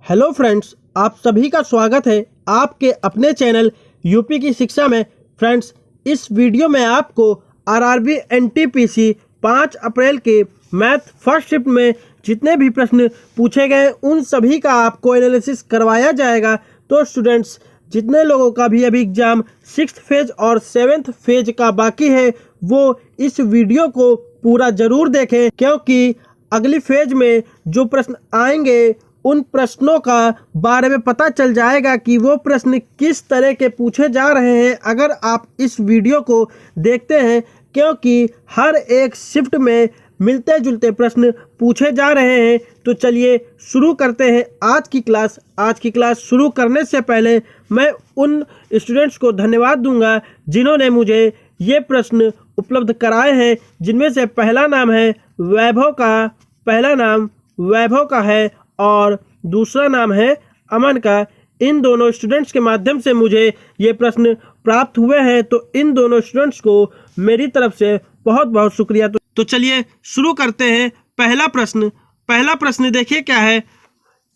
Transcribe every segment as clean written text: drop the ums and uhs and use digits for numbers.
Hello friends, आप सभी का स्वागत है आपके अपने चैनल यूपी की शिक्षा में। फ्रेंड्स, इस वीडियो में आपको आरआरबी एनटीपीसी 5 अप्रैल के मैथ फर्स्ट शिफ्ट में जितने भी प्रश्न पूछे गए उन सभी का आपको एनालिसिस करवाया जाएगा। तो स्टूडेंट्स, जितने लोगों का भी अभी एग्जाम 6th फेज और 7th फेज का बाकी है वो इस वीडियो को पूरा जरूर देखें, क्योंकि अगली फेज में जो प्रश्न आएंगे उन प्रश्नों का बारे में पता चल जाएगा कि वो प्रश्न किस तरह के पूछे जा रहे हैं अगर आप इस वीडियो को देखते हैं, क्योंकि हर एक शिफ्ट में मिलते जुलते प्रश्न पूछे जा रहे हैं। तो चलिए शुरू करते हैं आज की क्लास। आज की क्लास शुरू करने से पहले मैं उन स्टूडेंट्स को धन्यवाद दूंगा जिन्होंने मुझे ये प्रश्न उपलब्ध कराए हैं, जिनमें से पहला नाम है वैभव का, पहला नाम वैभव का है और दूसरा नाम है अमन का। इन दोनों स्टूडेंट्स के माध्यम से मुझे ये प्रश्न प्राप्त हुए हैं, तो इन दोनों स्टूडेंट्स को मेरी तरफ से बहुत बहुत शुक्रिया। तो चलिए शुरू करते हैं। पहला प्रश्न देखिए क्या है।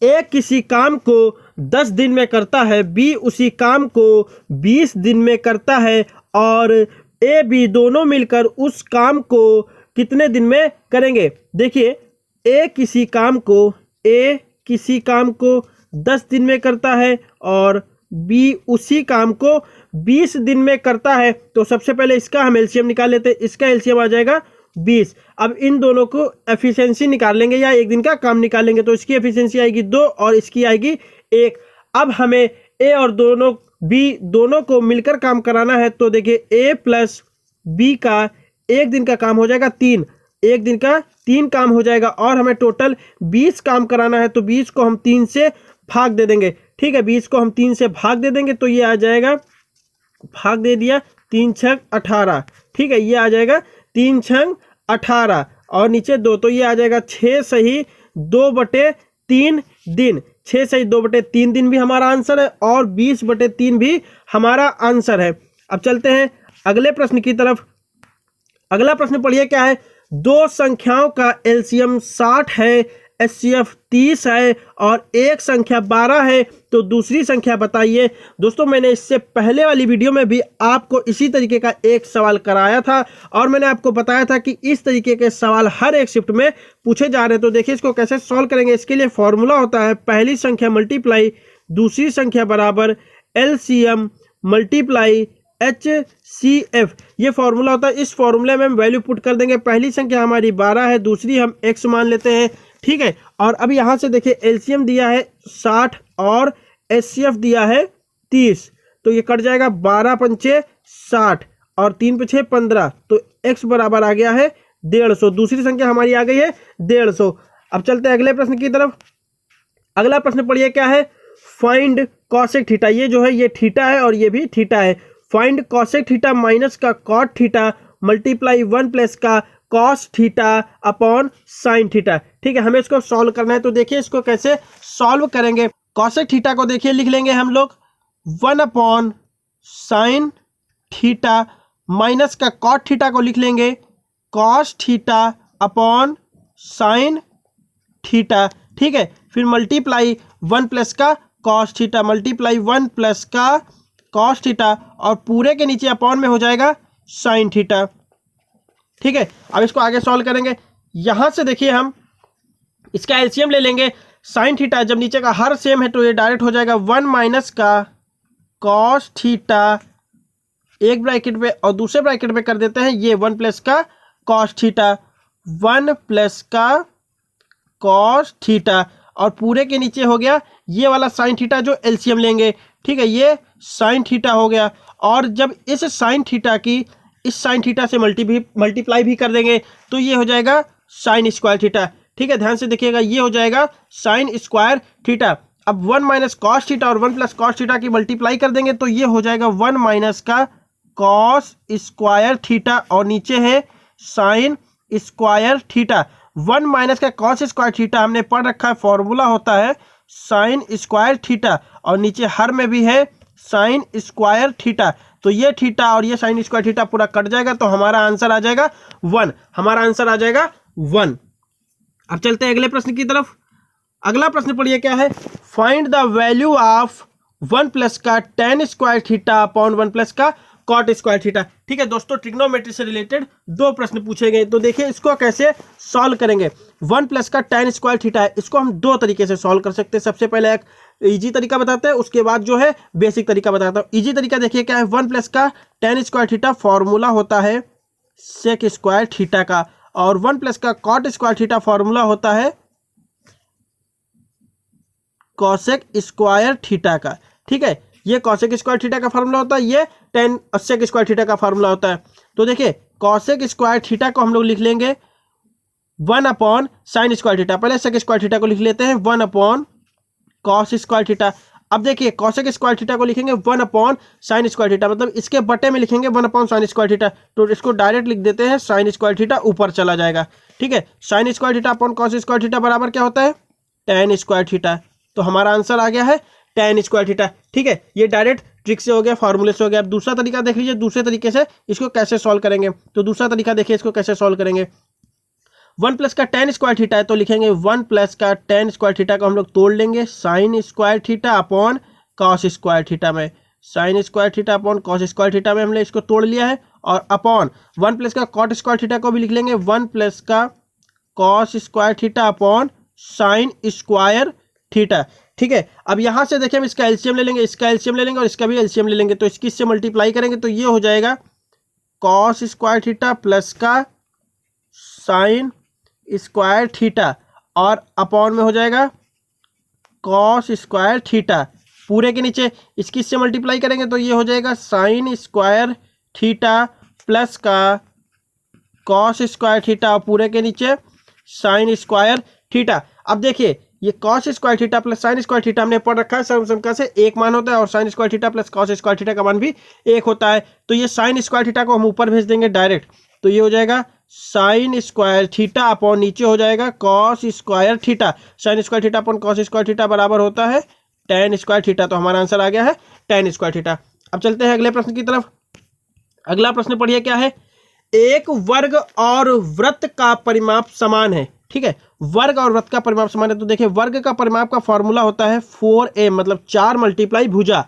ए किसी काम को 10 दिन में करता है, बी उसी काम को 20 दिन में करता है और ए बी दोनों मिलकर उस काम को कितने दिन में करेंगे। देखिए, ए किसी काम को 10 दिन में करता है और बी उसी काम को 20 दिन में करता है। तो सबसे पहले इसका हम एलसीएम निकाल लेते हैं। इसका एलसीएम आ जाएगा 20। अब इन दोनों को एफिशिएंसी निकाल लेंगे या एक दिन का काम निकालेंगे। तो इसकी एफिशिएंसी आएगी 2 और इसकी आएगी 1। अब हमें ए और बी दोनों को मिलकर काम कराना है। तो देखिए, ए प्लस बी का एक दिन का काम हो जाएगा 3, एक दिन का 3 काम हो जाएगा और हमें टोटल 20 काम कराना है। तो 20 को हम 3 से भाग दे देंगे। ठीक है, 20 को हम 3 से भाग दे देंगे तो ये आ जाएगा, भाग दे दिया, 3 छंग 18। ठीक है, ये आ जाएगा 3 छंग 18 और नीचे 2, तो ये आ जाएगा 6 सही 2/3 दिन। 6 सही 2/3 दिन भी हमारा आंसर है और 20/3 भी हमारा आंसर है। अब चलते हैं अगले प्रश्न की तरफ। अगला प्रश्न पढ़िए क्या है। दो संख्याओं का एलसीएम 60 है, एचसीएफ 30 है और एक संख्या 12 है, तो दूसरी संख्या बताइए। दोस्तों, मैंने इससे पहले वाली वीडियो में भी आपको इसी तरीके का एक सवाल कराया था और मैंने आपको बताया था कि इस तरीके के सवाल हर एक शिफ्ट में पूछे जा रहे हैं। तो देखिए इसको कैसे सॉल्व करेंगे। इसके लिए फॉर्मूला होता है पहली संख्या मल्टीप्लाई दूसरी संख्या बराबर एलसीएम मल्टीप्लाई HCF, ये फॉर्मूला होता है। इस फॉर्मूले में हम वैल्यू पुट कर देंगे। पहली संख्या हमारी 12 है, दूसरी हम x मान लेते हैं। ठीक है, और अब यहाँ से देखिए एलसीएम दिया है 60 और HCF दिया है 30, तो ये कट जाएगा 12 पंचे 60 और 3 पछे 15, तो x बराबर आ गया है 150। दूसरी संख्या हमारी आ गई है 150। अब चलते हैं अगले प्रश्न की तरफ। अगला प्रश्न पढ़िए क्या है। फाइंड कॉसेक थीटा, ये जो है ये थीटा है और ये भी थीटा है। फाइंड कॉसेक थीटा माइनस का कॉट थीटा मल्टीप्लाई 1 प्लस का cos theta upon sine theta. ठीक है, हमें इसको सॉल्व करना है। तो देखिए इसको कैसे सॉल्व करेंगे। कॉसेक थीटा को देखिए लिख लेंगे हम लोग 1 अपॉन साइन थीटा, माइनस का कॉट थीटा को लिख लेंगे cos theta upon sine theta. ठीक है, फिर मल्टीप्लाई 1 प्लस का कॉस थीटा, मल्टीप्लाई 1 प्लस का कॉस थीटा और पूरे के नीचे अपॉन में हो जाएगा साइन थीटा। ठीक है, अब इसको आगे सॉल्व करेंगे। यहां से देखिए हम इसका एलसीएम ले लेंगे। साइन थीटा जब नीचे का हर सेम है तो ये डायरेक्ट हो जाएगा 1 माइनस का कॉस थीटा, एक ब्रैकेट में और दूसरे ब्रैकेट में कर देते हैं ये 1 प्लस का कॉस थीटा, 1 प्लस का कॉस थीटा और पूरे के नीचे हो गया ये वाला साइन थीटा जो एलसीएम लेंगे। ठीक है, ये साइन थीटा हो गया और जब इस साइन थीटा की इस साइन थीटा से मल्टीप्लाई भी कर देंगे तो ये हो जाएगा साइन स्क्वायर थीटा। ठीक है, ध्यान से देखिएगा, ये हो जाएगा साइन स्क्वायर थीटा। अब 1 माइनस कॉस थीटा और 1 प्लस कॉस थीटा की मल्टीप्लाई कर देंगे तो ये हो जाएगा 1 माइनस का कॉस स्क्वायर थीटा और नीचे है साइन स्क्वायर थीटा। 1 माइनस का कॉस स्क्वायर थीटा हमने पढ़ रखा है, फॉर्मूला होता है साइन स्क्वायर थीटा और नीचे हर में भी है साइन स्क्वायर थीटा। तो ये थीटा और ये साइन स्क्वायर थीटा पूरा कट जाएगा तो हमारा आंसर आ जाएगा 1। हमारा आंसर आ जाएगा 1। अब चलते हैं अगले प्रश्न की तरफ। अगला प्रश्न पढ़िए क्या है, फाइंड द वैल्यू ऑफ 1+ का tan स्क्वायर थीटा अपॉन 1+ का cot स्क्वायर थीटा। ठीक है दोस्तों, ट्रिग्नोमेट्री से रिलेटेड दो प्रश्न पूछे गए, तो देखिए इसको कैसे सॉल्व करेंगे। 1+ का tan स्क्वायर थीटा है, इसको हम दो तरीके से सॉल्व कर सकते हैं। सबसे पहले एक इजी तरीका बताते हैं, उसके बाद जो है बेसिक तरीका बताता हूँ। इजी तरीका देखिए क्या है, 1+ का tan स्क्वायर थीटा फॉर्मूला होता है सेक स्क्वायर थीटा का, और 1+ का कॉट स्क्वायर थीटा फॉर्मूला होता है कॉसेक स्क्वायर थीटा का। ठीक है, ये कॉसेक स्क्वायर थीटा का फॉर्मूला होता है, ये tan सेक स्क्वायर थीटा का फॉर्मूला होता है। तो देखिए कॉसेक स्क्वायर थीटा को हम लोग लिख लेंगे 1 sin स्क्वायर थीटा। पहले सेक स्क्वायर थीटा को लिख लेते हैं 1 cos स्क्वायर थीटा। अब देखिए कॉसेक स्क्वायर थीटा को लिखेंगे 1 sin स्क्वायर थीटा, मतलब इसके बटे में लिखेंगे 1 sin स्क्वायर थीटा, तो इसको डायरेक्ट लिख देते हैं sin स्क्वायर थीटा, ऊपर चला जाएगा। ठीक है, sin square theta upon cos square theta बराबर क्या होता है, tan स्क्वायर थीटा। तो हमारा आंसर आ गया है tan स्क्वायर थीटा। ठीक है, ये डायरेक्ट ट्रिक से हो गया, फॉर्मूले से हो गया। अब दूसरा तरीका देख लीजिए, दूसरे तरीके से इसको कैसे सॉल्व करेंगे। तो दूसरा तरीका देखिए इसको कैसे सॉल्व करेंगे। 1+ का tan स्क्वायर थीटा है, तो लिखेंगे 1+ का tan स्क्वायर थीटा को हम लोग तोड़ लेंगे sin square theta upon cos square theta में। sin square theta upon cos square theta में हमने इसको तोड़ लिया है, और अपॉन 1+ का cot स्क्वायर थीटा को भी लिख लेंगे 1+ का cos square theta upon sin square theta. ठीक है, अब यहाँ से देखिए हम इसका एलसीएम ले लेंगे, इसका एलसीएम ले लेंगे और इसका भी एलसीएम ले लेंगे, तो इसकी से मल्टीप्लाई करेंगे तो ये हो जाएगा cos स्क्वायर थीटा प्लस का sin स्क्वायर थीटा, और अपॉन में हो जाएगा cos स्क्वायर थीटा। पूरे के नीचे इसकी से मल्टीप्लाई करेंगे तो ये हो जाएगा sin स्क्वायर थीटा प्लस का cos स्क्वायर थीटा, और पूरे के नीचे sin स्क्वायर थीटा। अब देखिए ये cos square theta plus sin square theta हमने पढ़ रखा है, समका से एक मान होता है, और sin square theta plus cos square theta का मान भी एक होता है। तो ये sin स्क्वायर थीटा को हम ऊपर भेज देंगे डायरेक्ट, तो ये हो जाएगा sin स्क्वायर थीटा अपॉन नीचे हो जाएगा cos square theta. sin square theta upon cos square theta बराबर होता है tan स्क्वायर थीटा। तो हमारा आंसर आ गया है tan स्क्वायर थीटा। अब चलते हैं अगले प्रश्न की तरफ। अगला प्रश्न पढ़िए क्या है, एक वर्ग और वृत्त का परिमाप समान है। ठीक है, वर्ग और वृत्त का परिमाप समान है, तो देखिए वर्ग का परिमाप का फॉर्मूला होता है 4a, मतलब 4 × भुजा,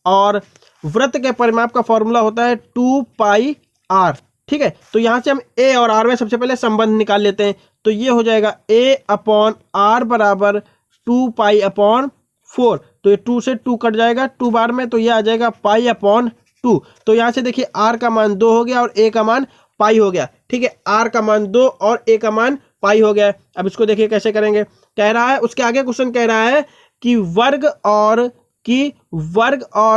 और वृत्त के परिमाप का फॉर्मूला होता है 2πr। ठीक है, तो यहाँ से हम a और r में सबसे पहले संबंध निकाल लेते हैं, तो ये हो जाएगा a/r बराबर 2π/4। तो ये 2 से 2 कट जाएगा 2 बार में, तो ये आ जाएगा π/2। तो यहाँ से देखिए r का मान 2 हो गया और a का मान पाई हो गया। ठीक है, r का मान 2 और a का मान पाई हो गया है। अब इसको देखिए कैसे करेंगे, कह रहा है उसके आगे क्वेश्चन कह रहा है कि वर्ग और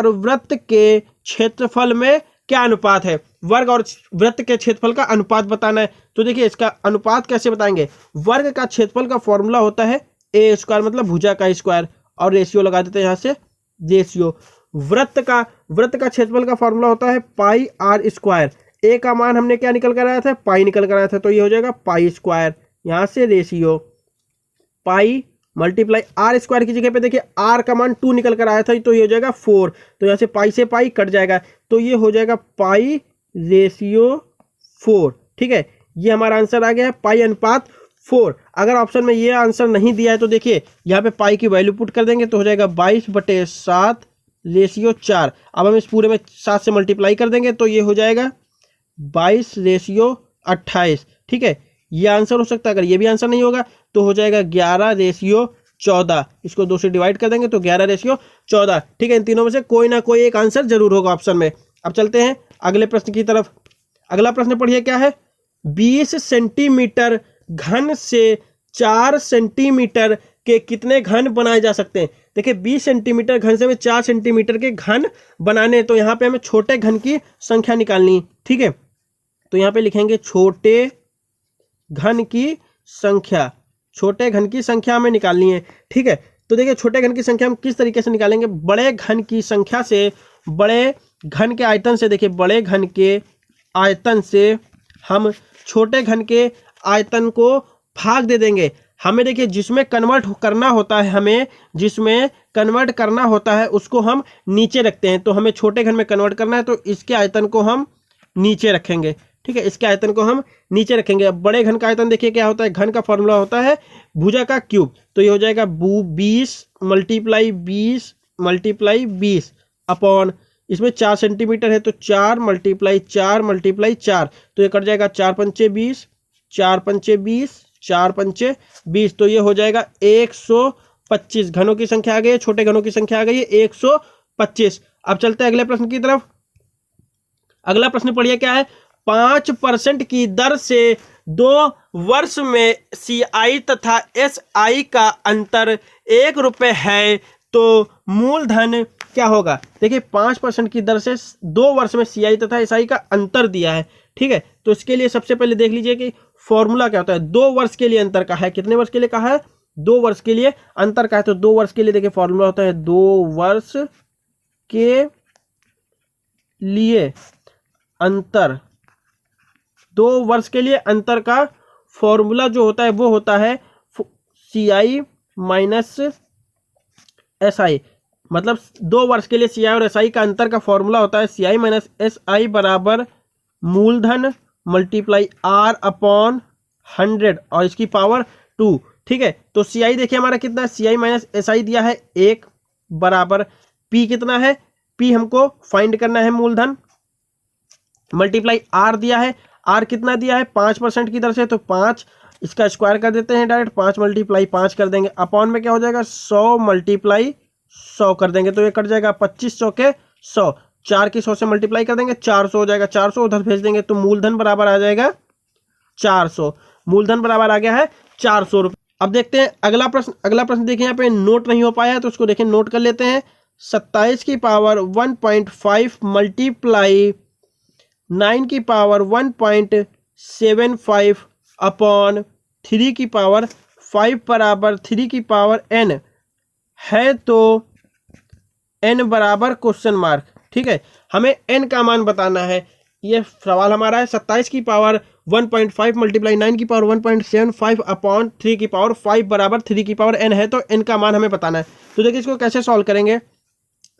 वृत्त के क्षेत्रफल में क्या अनुपात है। वर्ग और वृत्त के क्षेत्रफल का अनुपात बताना है, तो देखिए इसका अनुपात कैसे बताएंगे। वर्ग का क्षेत्रफल का फॉर्मूला होता है a², मतलब भुजा का स्क्वायर, और रेशियो लगा देते हैं यहाँ से रेशियो। वृत्त का क्षेत्रफल का फॉर्मूला होता है πr²। a का मान हमने क्या निकल कर आया था, पाई निकल कर आया था, तो ये हो जाएगा π²। यहाँ से रेशियो पाई मल्टीप्लाई r² की जगह पे देखिए r का मान 2 निकल कर आया था, तो ये हो जाएगा 4। तो यहाँ से पाई से पाई कट जाएगा, तो ये हो जाएगा π/4। ठीक है, ये हमारा आंसर आ गया है π/4। अगर ऑप्शन में ये आंसर नहीं दिया है तो देखिए यहाँ पे पाई की वैल्यू पुट कर देंगे, तो हो जाएगा 22/7/4। अब हम इस पूरे में 7 से मल्टीप्लाई कर देंगे, तो ये हो जाएगा 22/28। ठीक है, ये आंसर हो सकता है। अगर ये भी आंसर नहीं होगा तो हो जाएगा 11/14। इसको 2 से डिवाइड कर देंगे तो 11/14। ठीक है, इन तीनों में से कोई ना कोई एक आंसर जरूर होगा ऑप्शन में। अब चलते हैं अगले प्रश्न की तरफ। अगला प्रश्न पढ़िए क्या है, 20 सेंटीमीटर घन से 4 सेंटीमीटर के कितने घन बनाए जा सकते हैं। देखिए 20 सेंटीमीटर घन से हमें 4 सेंटीमीटर के घन बनाने, तो यहाँ पे हमें छोटे घन की संख्या निकालनी। ठीक है, तो यहाँ पे लिखेंगे छोटे घन की संख्या, छोटे घन की संख्या हमें निकालनी है। ठीक है, तो देखिए छोटे घन की संख्या हम किस तरीके से निकालेंगे, बड़े घन की संख्या से, बड़े घन के आयतन से, देखिए बड़े घन के आयतन से हम छोटे घन के आयतन को भाग दे देंगे। हमें देखिए जिसमें कन्वर्ट करना होता है, हमें जिसमें कन्वर्ट करना होता है उसको हम नीचे रखते हैं, तो हमें छोटे घन में कन्वर्ट करना है तो इसके आयतन को हम नीचे रखेंगे। ठीक है, इसके आयतन को हम नीचे रखेंगे। अब बड़े घन का आयतन देखिए क्या होता है, घन का फॉर्मूला होता है भुजा का क्यूब, तो ये हो जाएगा 20 मल्टीप्लाई 20 अपॉन, इसमें 4 सेंटीमीटर है तो 4 मल्टीप्लाई 4 तो ये कट जाएगा 4 पंचे 20, 4 पंचे 20, 4 पंचे 20, तो ये हो जाएगा 125। घनों की संख्या आ गई है, छोटे घनों की संख्या आ गई है 125। अब चलते हैं अगले प्रश्न की तरफ। अगला प्रश्न पढ़िए क्या है, 5% की दर से 2 वर्ष में CI तथा SI का अंतर 1 रुपये है तो मूलधन क्या होगा। देखिए 5% की दर से 2 वर्ष में CI तथा SI का अंतर दिया है, ठीक है। तो इसके लिए सबसे पहले देख लीजिए कि फॉर्मूला क्या होता है। 2 वर्ष के लिए अंतर का है, कितने वर्ष के लिए कहा है, 2 वर्ष के लिए अंतर का है। तो 2 वर्ष के लिए देखिए फॉर्मूला होता है 2 वर्ष के लिए अंतर। 2 वर्ष के लिए अंतर का फॉर्मूला जो होता है वो होता है CI माइनस SI, मतलब 2 वर्ष के लिए CI और SI का अंतर का फॉर्मूला होता है CI माइनस SI बराबर मूलधन मल्टीप्लाई R अपॉन 100 और इसकी पावर 2, ठीक है। तो CI देखिए हमारा कितना है, CI माइनस SI दिया है 1 बराबर P कितना है, P हमको फाइंड करना है मूलधन, मल्टीप्लाई R दिया है, R कितना दिया है 5% की दर से, तो 5 इसका स्क्वायर कर देते हैं डायरेक्ट, 5 मल्टीप्लाई 5 कर देंगे, अपॉन में क्या हो जाएगा 100 मल्टीप्लाई 100 कर देंगे, तो ये कट जाएगा 25 100 के 100, 4 की 100 से मल्टीप्लाई कर देंगे 400 हो जाएगा, 400 उधर भेज देंगे तो मूलधन बराबर आ जाएगा 400, मूलधन बराबर आ गया है 400 रुपये। अब देखते हैं अगला प्रश्न। अगला प्रश्न देखिए यहाँ पे नोट नहीं हो पाया है तो उसको देखिए नोट कर लेते हैं। 27 की पावर 1.5 मल्टीप्लाई 9 की पावर 1.75 अपॉन 3 की पावर 5 बराबर 3 की पावर n है तो n बराबर क्वेश्चन मार्क, ठीक है। हमें n का मान बताना है, ये सवाल हमारा है। 27 की पावर 1.5 मल्टीप्लाई 9 की पावर 1.75 अपॉन 3 की पावर 5 बराबर 3 की पावर n है तो n का मान हमें बताना है। तो देखिए इसको कैसे सॉल्व करेंगे।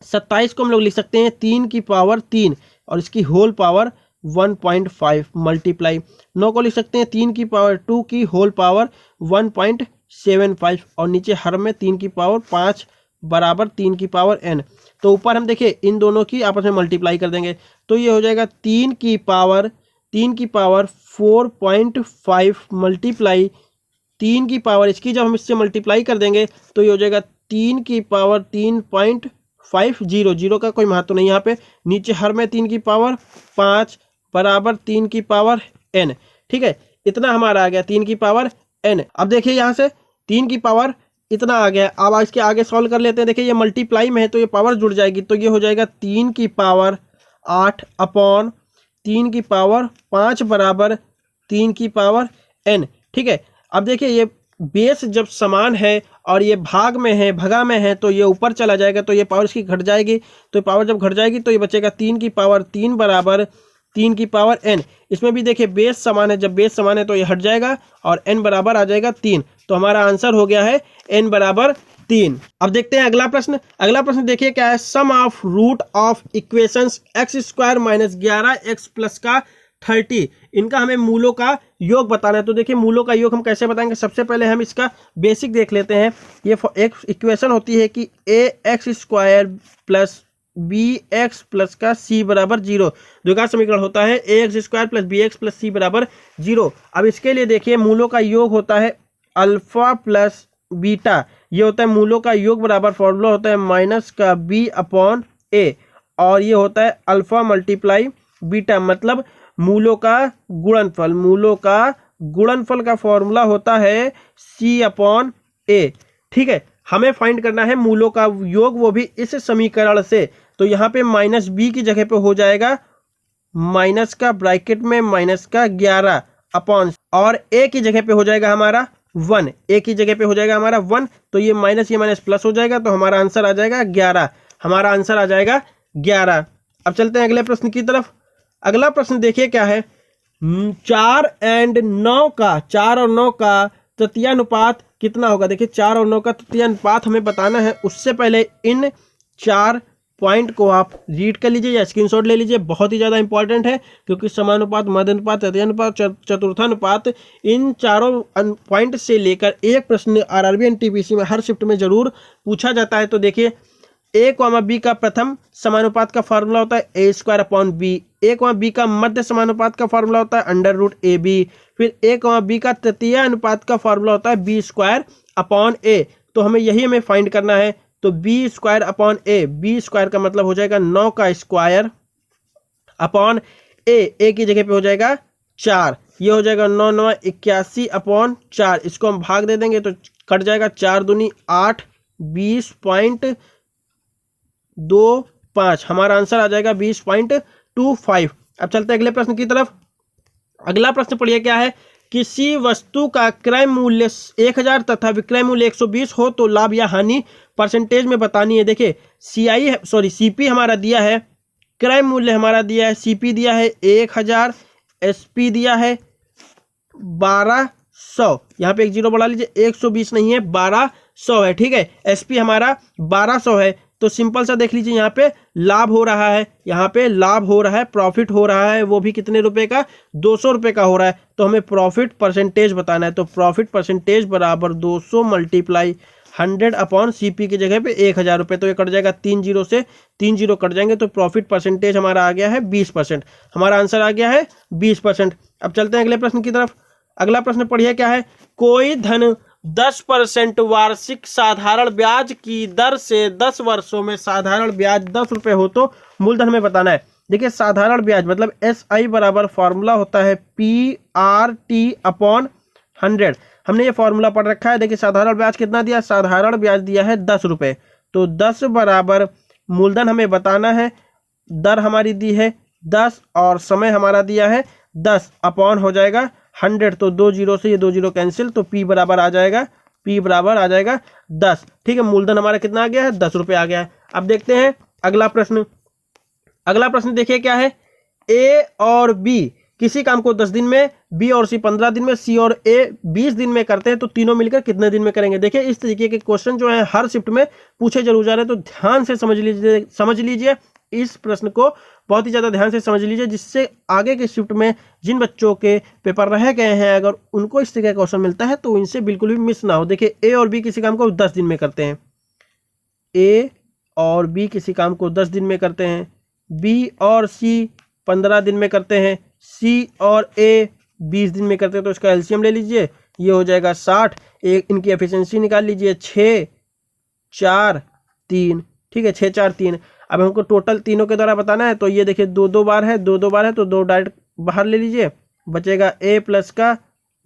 27 को हम लोग लिख सकते हैं 3 की पावर 3 और इसकी होल पावर 1.5 मल्टीप्लाई 9 को लिख सकते हैं 3 की पावर 2 की होल पावर 1.75 और नीचे हर में 3 की पावर 5 बराबर 3 की पावर n। तो ऊपर हम देखिए इन दोनों की आपस में मल्टीप्लाई कर देंगे तो ये हो जाएगा 3 की पावर 4.5 मल्टीप्लाई 3 की पावर, इसकी जब हम इससे मल्टीप्लाई कर देंगे तो ये हो जाएगा 3 की पावर 3.50, जीरो का कोई महत्व नहीं यहाँ पे, नीचे हर में 3 की पावर 5 बराबर 3 की पावर n, ठीक है। इतना हमारा आ गया 3 की पावर n। अब देखिए यहाँ से 3 की पावर इतना आ गया। अब इसके आगे सॉल्व कर लेते हैं। देखिए ये मल्टीप्लाई में है तो ये पावर जुड़ जाएगी तो ये हो जाएगा 3 की पावर 8 अपॉन 3 की पावर 5 बराबर 3 की पावर n, ठीक है। अब देखिए ये बेस जब समान है और ये भाग में है, भगा में है तो ये ऊपर चला जाएगा तो ये पावर इसकी घट जाएगी, तो पावर जब घट जाएगी तो ये बचेगा 3 की पावर 3 बराबर 3 की पावर n। इसमें भी देखिए बेस समान है, जब बेस समान है तो ये हट जाएगा और n बराबर आ जाएगा 3, तो हमारा आंसर हो गया है n बराबर 3। अब देखते हैं अगला प्रश्न। अगला प्रश्न देखिए क्या है, sum of root of equations x square minus 11x plus का 30, इनका हमें मूलों का योग बताना है। तो देखिए मूलों का योग हम कैसे बताएंगे, सबसे पहले हम इसका बेसिक देख लेते हैं। ये एक इक्वेशन होती है कि ax square plus bx plus का c बराबर 0, द्विघात समीकरण होता है ax square plus bx plus c बराबर 0। अब इसके लिए देखिए मूलों का योग होता है अल्फा प्लस बीटा, ये होता है मूलों का योग बराबर फॉर्मूला होता है माइनस का b अपॉन a, और ये होता है अल्फा मल्टीप्लाई बीटा, मतलब मूलों का गुणनफल। मूलों का गुणनफल का फॉर्मूला होता है c अपॉन a, ठीक है। हमें फाइंड करना है मूलों का योग, वो भी इस समीकरण से। तो यहाँ पे माइनस b की जगह पे हो जाएगा माइनस का ब्रैकेट में माइनस का 11 अपॉन, और a की जगह पे हो जाएगा हमारा 1, a की जगह पे हो जाएगा हमारा 1, तो ये माइनस प्लस हो जाएगा तो हमारा आंसर आ जाएगा 11, हमारा आंसर आ जाएगा 11। अब चलते हैं अगले प्रश्न की तरफ। अगला प्रश्न देखिए क्या है, 4 और 9 का तृतीयानुपात कितना होगा। देखिए 4 और 9 का तृतीयानुपात हमें बताना है। उससे पहले इन 4 पॉइंट को आप रीड कर लीजिए या स्क्रीनशॉट ले लीजिए, बहुत ही ज़्यादा इंपॉर्टेंट है, क्योंकि समानुपात, मध्यानुपात, तृतीयानुपात, चतुर्थानुपात, इन चारों पॉइंट से लेकर एक प्रश्न आरआरबी एनटीपीसी में हर शिफ्ट में जरूर पूछा जाता है। तो देखिए, ए कॉमा बी का प्रथम समानुपात का फार्मूला होता है ए स्क्वायर अपॉन बी। ए कॉमा बी का मध्य समानुपात का फार्मूला होता है अंडर रूट ए बी। फिर ए कॉमा बी का तृतीय अनुपात का फार्मूला होता है बी स्क्वायर अपॉन ए। तो हमें फाइंड करना है। तो बी स्क्वायर अपॉन ए, बी स्क्वायर का मतलब हो जाएगा 9 का स्क्वायर अपॉन ए की जगह पे हो जाएगा 4। ये हो जाएगा 9 9 81 अपॉन 4। इसको हम भाग दे देंगे तो कट जाएगा 4 दूनी 8, 20.25। हमारा आंसर आ जाएगा 20.25। अब चलते हैं अगले प्रश्न की तरफ। अगला प्रश्न पढ़िए क्या है। किसी वस्तु का क्रय मूल्य 1000 तथा विक्रय मूल्य 120 हो तो लाभ या हानि परसेंटेज में बतानी है। देखिए, सीपी हमारा दिया है, क्रय मूल्य हमारा दिया है, सीपी दिया है 1000, एसपी दिया है 1200। यहाँ पे एक जीरो बढ़ा लीजिए, 120 नहीं है 1200 है, ठीक है। एसपी हमारा 1200 है। तो सिंपल सा देख लीजिए, यहाँ पे लाभ हो रहा है, यहाँ पे लाभ हो रहा है, प्रॉफिट हो रहा है, वो भी कितने रुपए का, 200 रुपये का हो रहा है। तो हमें प्रॉफिट परसेंटेज बताना है। तो प्रॉफिट परसेंटेज बराबर 200 मल्टीप्लाई 100 अपॉन सीपी की जगह पे 1000 रुपये। तो ये कट जाएगा 3 जीरो से, 3 जीरो कट जाएंगे। तो प्रॉफिट परसेंटेज हमारा आ गया है 20%। हमारा आंसर आ गया है 20%। अब चलते हैं अगले प्रश्न की तरफ। अगला प्रश्न पढ़िए क्या है। कोई धन 10% वार्षिक साधारण ब्याज की दर से 10 वर्षों में साधारण ब्याज 10 रुपये हो तो मूलधन में बताना है। देखिए, साधारण ब्याज मतलब SI बराबर फॉर्मूला होता है PRT अपॉन 100। हमने ये फॉर्मूला पढ़ रखा है। देखिए, साधारण ब्याज कितना दिया, साधारण ब्याज दिया है 10 रुपये। तो 10 बराबर मूलधन हमें बताना है, दर हमारी दी है 10 और समय हमारा दिया है 10 अपॉन हो जाएगा 100। तो 2 जीरो से ये 2 जीरो कैंसिल, तो P बराबर आ जाएगा 10। ठीक है, मूलधन हमारा कितना आ गया है, 10 रुपये आ गया है। अब देखते हैं अगला प्रश्न। अगला प्रश्न देखिए क्या है। A और B किसी काम को 10 दिन में, B और C 15 दिन में, C और A 20 दिन में करते हैं तो तीनों मिलकर कितने दिन में करेंगे। देखिए, इस तरीके के क्वेश्चन जो है हर शिफ्ट में पूछे जरूर जा रहे हैं। तो ध्यान से समझ लीजिए इस प्रश्न को, बहुत ही ज़्यादा ध्यान से समझ लीजिए, जिससे आगे के शिफ्ट में जिन बच्चों के पेपर रह गए हैं, अगर उनको इस तरीके का क्वेश्चन मिलता है तो इनसे बिल्कुल भी मिस ना हो। देखिए, A और B किसी काम को 10 दिन में करते हैं, A और B किसी काम को 10 दिन में करते हैं, B और C 15 दिन में करते हैं, C और A 20 दिन में करते हैं। तो इसका एलसीएम ले लीजिए, ये हो जाएगा 60। एक इनकी एफिशिएंसी निकाल लीजिए, 6 4 3। ठीक है, 6 4 3। अब हमको टोटल तीनों के द्वारा बताना है। तो ये देखिए 2 बार है, 2 बार है, तो 2 डायरेक्ट बाहर ले लीजिए, बचेगा A प्लस का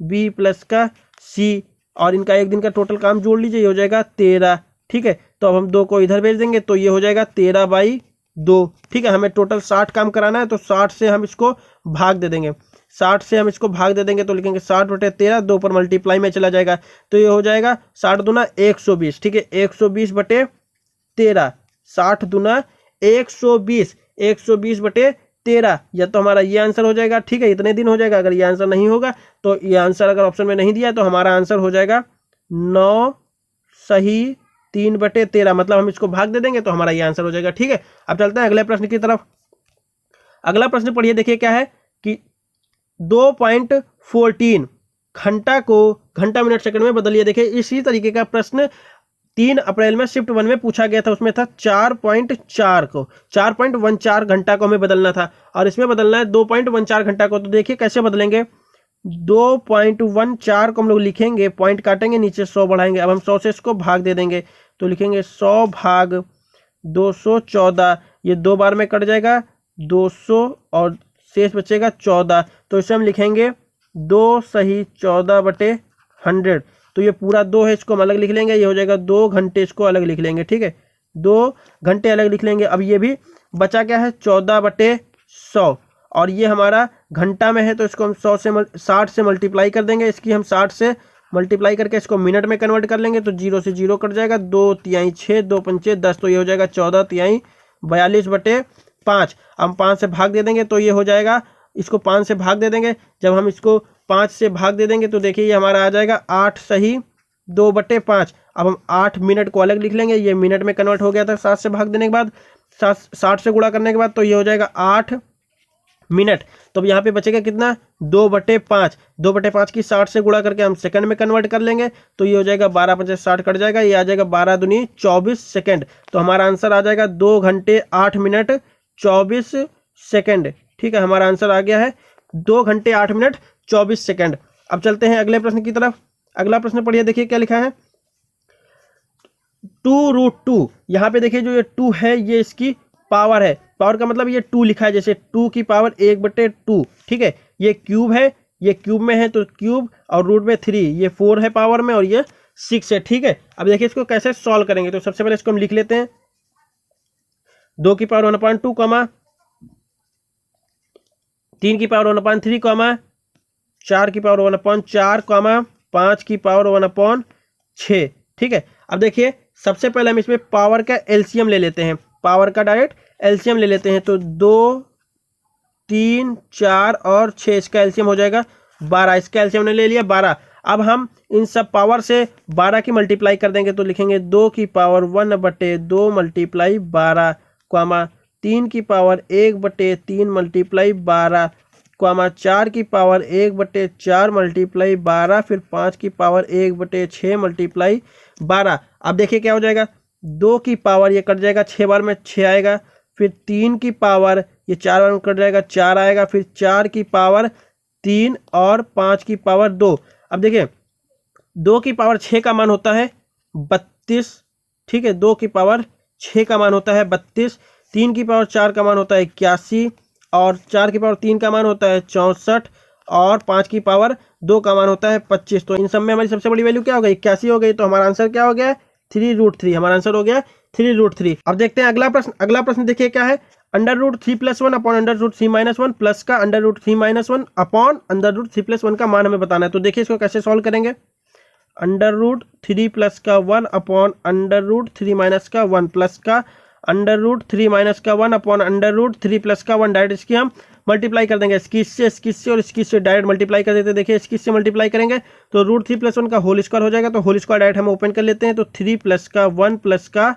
B प्लस का C, और इनका एक दिन का टोटल काम जोड़ लीजिए, ये हो जाएगा 13। ठीक है, तो अब हम 2 को इधर भेज देंगे, तो ये हो जाएगा 13/2। ठीक है, हमें टोटल 60 काम कराना है, तो 60 से हम इसको भाग दे देंगे, 60 से हम इसको भाग दे देंगे, तो लिखेंगे 60/13, 2 पर मल्टीप्लाई में चला जाएगा, तो ये हो जाएगा 60 दूना 120। ठीक है, 120/13, 60 दूना 120, 120/13, या तो हमारा ये आंसर हो जाएगा। ठीक है, इतने दिन हो जाएगा। अगर ये आंसर नहीं होगा तो ये आंसर अगर ऑप्शन में नहीं दिया है तो हमारा आंसर हो जाएगा 9 सही 3/13, मतलब हम इसको भाग दे देंगे तो हमारा ये आंसर हो जाएगा। ठीक है, अब चलते हैं अगले प्रश्न की तरफ। अगला प्रश्न पढ़िए, देखिए क्या है कि 2.14 घंटा को घंटा मिनट सेकंड में बदलिए। देखिए, इसी तरीके का प्रश्न 3 अप्रैल में शिफ्ट 1 में पूछा गया था। उसमें था 4.4 को 4.14 घंटा को हमें बदलना था, और इसमें बदलना है 2.14 घंटा को। तो देखिए कैसे बदलेंगे। 2.14 को हम लोग लिखेंगे, पॉइंट काटेंगे, नीचे 100 बढ़ाएंगे। अब हम 100 से इसको भाग दे देंगे, तो लिखेंगे 100 भाग 214। ये 2 बार में कट जाएगा 200 और शेष बचेगा 14। तो इसे हम लिखेंगे 2 सही 14/100। तो ये पूरा 2 है, इसको हम अलग लिख लेंगे, ये हो जाएगा 2 घंटे, इसको अलग लिख लेंगे। ठीक है, 2 घंटे अलग लिख लेंगे। अब ये भी बचा क्या है, 14/100, और ये हमारा घंटा में है, तो इसको हम 60 से मल्टीप्लाई कर देंगे। इसकी हम 60 से मल्टीप्लाई करके इसको मिनट में कन्वर्ट कर लेंगे, तो 0 से 0 कट जाएगा, 2 तिहाई 6, 2 पंचे 10, तो ये हो जाएगा 14 तिहाई 42/5। हम 5 से भाग दे देंगे, तो ये हो जाएगा, इसको 5 से भाग दे देंगे। जब हम इसको 5 से भाग दे देंगे तो देखिए ये हमारा आ जाएगा 8 सही 2/5। अब हम 8 मिनट को अलग लिख लेंगे, ये मिनट में कन्वर्ट हो गया था 7 से भाग देने के बाद। 60 से गुणा करने के बाद तो ये हो जाएगा 8 मिनट। तो अब यहाँ पे बचेगा कितना 2/5। 2/5 की 60 से गुणा करके हम सेकंड में कन्वर्ट कर लेंगे तो ये हो जाएगा 12 × 60 कट जाएगा, ये आ जाएगा 12 दूनी 24 सेकंड। तो हमारा आंसर आ जाएगा 2 घंटे 8 मिनट 24 सेकंड। ठीक है, हमारा आंसर आ गया है 2 घंटे 8 मिनट 24 सेकंड। अब चलते हैं अगले प्रश्न की तरफ। अगला प्रश्न पढ़िए, देखिए क्या लिखा है। 2√2, यहाँ पे देखिए जो ये 2 है ये इसकी पावर है। पावर का मतलब ये 2 लिखा है, जैसे 2 की पावर 1/2। ठीक है, ये क्यूब है, ये क्यूब में है तो क्यूब, और रूट में 3, ये 4 है पावर में और ये 6 है। ठीक है, अब देखिए इसको कैसे सॉल्व करेंगे। तो सबसे पहले इसको हम लिख लेते हैं 2 की पावर 1/2, 3 की पावर 1/3, 4 की पावर 1/4, 5 की पावर 1/6। ठीक है, अब देखिए सबसे पहले हम इसमें पावर का एलसीएम ले लेते हैं, पावर का डायरेक्ट एलसीएम ले लेते हैं। तो 2, 3, 4 और 6, इसका एलसीएम हो जाएगा 12। इसका एलसीएम ने ले लिया 12। अब हम इन सब पावर से 12 की मल्टीप्लाई कर देंगे तो लिखेंगे 2 की पावर 1/2 मल्टीप्लाई 12, 3 की पावर 1/3 मल्टीप्लाई 12, 4 की पावर 1/4 मल्टीप्लाई 12, फिर 5 की पावर 1/6 मल्टीप्लाई 12। अब देखिए क्या हो जाएगा, 2 की पावर ये कट जाएगा 6 बार में 6 आएगा, फिर 3 की पावर ये 4 बार में कट जाएगा 4 आएगा, फिर 4 की पावर 3 और 5 की पावर 2। अब देखिए 2 की पावर 6 का मान होता है 32। ठीक है, 2 की पावर 6 का मान होता है 32, 3 की पावर 4 का मान होता है 81, और 4 की पावर 3 का मान होता है 64, और 5 की पावर 2 का मान होता है 25। तो इन सब में हमारी सबसे बड़ी वैल्यू क्या हो गई, 81 हो गई। तो हमारा आंसर क्या हो गया, 3√3। हमारा आंसर हो गया 3√3। अब देखते हैं अगला प्रश्न। अगला प्रश्न देखिए क्या है, √3 + 1 अपॉन √3 - 1 प्लस का √3 - 1 अपॉन √3 + 1 का मान हमें बताना है। तो देखिए इसको कैसे सॉल्व करेंगे। √3 + का 1 अपॉन √3 - का 1 प्लस का √3 - का 1 अपॉन √3 + का 1। डायरेक्ट इसकी हम मल्टीप्लाई कर देंगे, इसकी इससे और इसकी डायरेक्ट मल्टीप्लाई कर देते हैं। देखिए इसकी मल्टीप्लाई करेंगे तो √3 + 1 का होल स्क्वायर हो जाएगा। तो होल स्क्वायर डायरेक्ट हम ओपन कर लेते हैं। तो 3 + का 1 प्लस का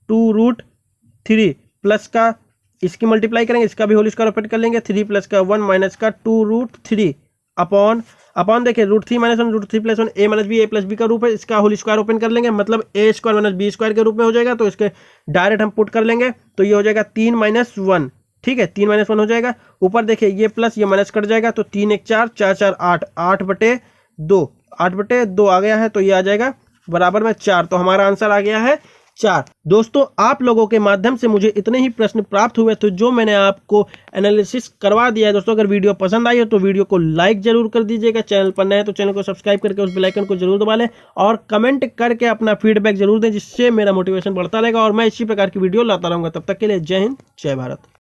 2√3 प्लस का इसकी मल्टीप्लाई करेंगे, इसका भी होल स्क्वायर ओपन कर लेंगे। 3 + का 1 माइनस का 2√3 अपॉन देखिए √3 - 1 √3 + 1 a - b a + b का रूप है, इसका होल स्क्वायर ओपन कर लेंगे, मतलब a² - b² के रूप में हो जाएगा। तो इसके डायरेक्ट हम पुट कर लेंगे तो ये हो जाएगा 3 - 1। ठीक है, 3 - 1 हो जाएगा। ऊपर देखिए ये प्लस ये माइनस कट जाएगा तो 3 × 1 = 4, 4 × 4 = 8, 8/2, 8/2 आ गया है। तो ये आ जाएगा बराबर में 4। तो हमारा आंसर आ गया है 4। दोस्तों आप लोगों के माध्यम से मुझे इतने ही प्रश्न प्राप्त हुए तो जो मैंने आपको एनालिसिस करवा दिया है। दोस्तों अगर वीडियो पसंद आई हो तो वीडियो को लाइक जरूर कर दीजिएगा, चैनल पर नए हैं तो चैनल को सब्सक्राइब करके उस बेल आइकन को जरूर दबा लें, और कमेंट करके अपना फीडबैक जरूर दें, जिससे मेरा मोटिवेशन बढ़ता रहेगा और मैं इसी प्रकार की वीडियो लाता रहूँगा। तब तक के लिए जय हिंद, जय भारत।